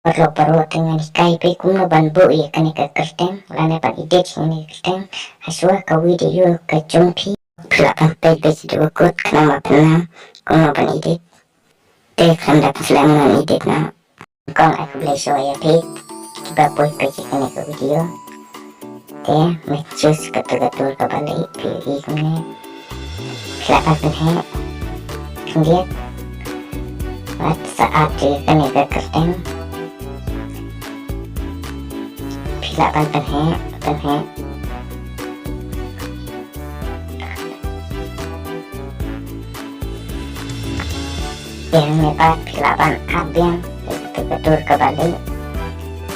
Perlu dengan Skype kumno ban bu ya kan ka kyrteng lane pan edit ini kyrteng haswa ka video ka jumpi pelakan page do kut kana mapna kumno ban edit te kan da selama edit na kan aku boleh show ya pe kita boy page kan ka video te me choose gatul ka balik pilih kumne pelakan penhe kemudian saat dia kan ka kyrteng Silakan penhe yang mepat silakan abang itu betul kembali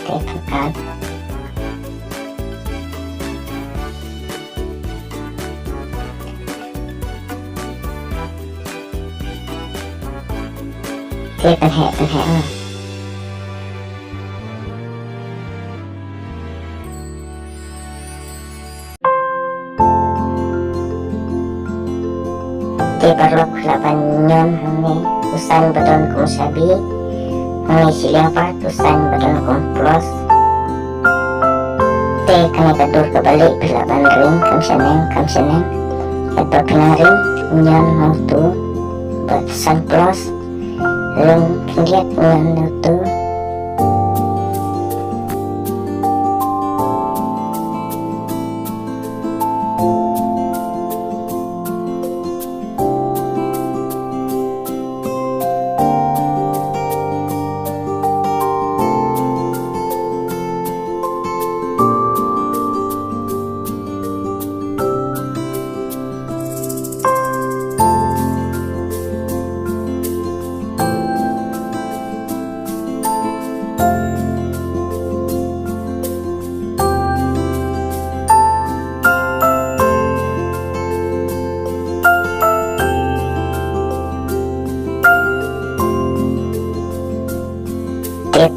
tekan penhe Te parlok laban nyon hane usan badon kum sabi hane silang part usan badon kum plus te kane kadur kebalik laban ring kam seneng atau kinaring nyon mutu usan plus ring kindiat nyon mutu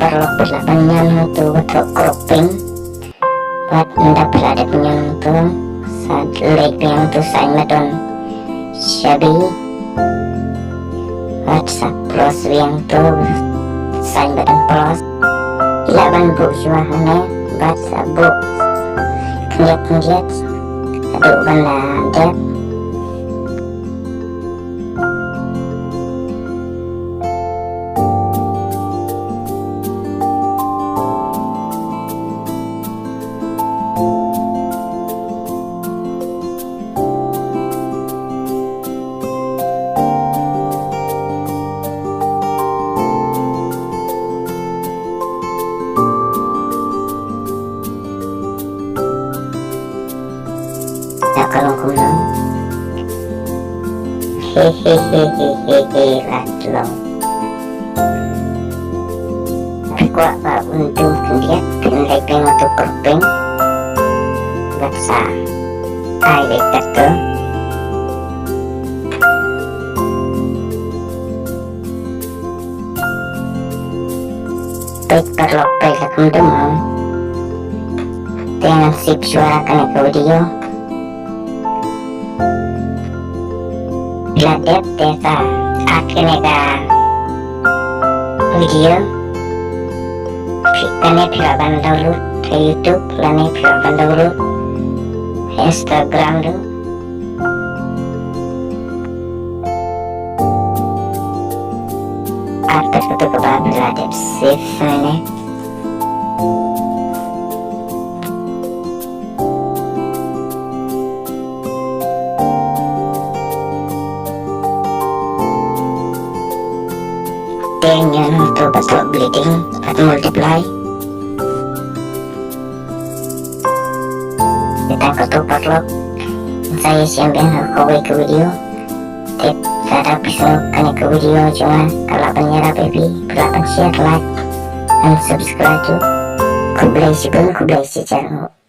perlu labannya itu untuk cropping buat mendapat ada punya itu saat leg yang itu saya medon shabby buat plus yang itu saya medon plus laban bu jualannya buat sabu kemudian aduk benda dep kalau kumno hehehehehehe latlo kuat pak untuk kemudian pendek untuk kurping baksa air itu baik perlu baik kumdemo dengan sip suara kan audio Ladep desa akhirnya video kane piraban download ke YouTube lane piraban download Instagram do atas itu kebab ladep safe ne yang untuk betul bleeding atau multiply kita ketuk perlok saya siapin kawai ke video tip cara pisau kane ke video cuma kalau penyerah baby berlapan share like dan subscribe tuh kublai si channel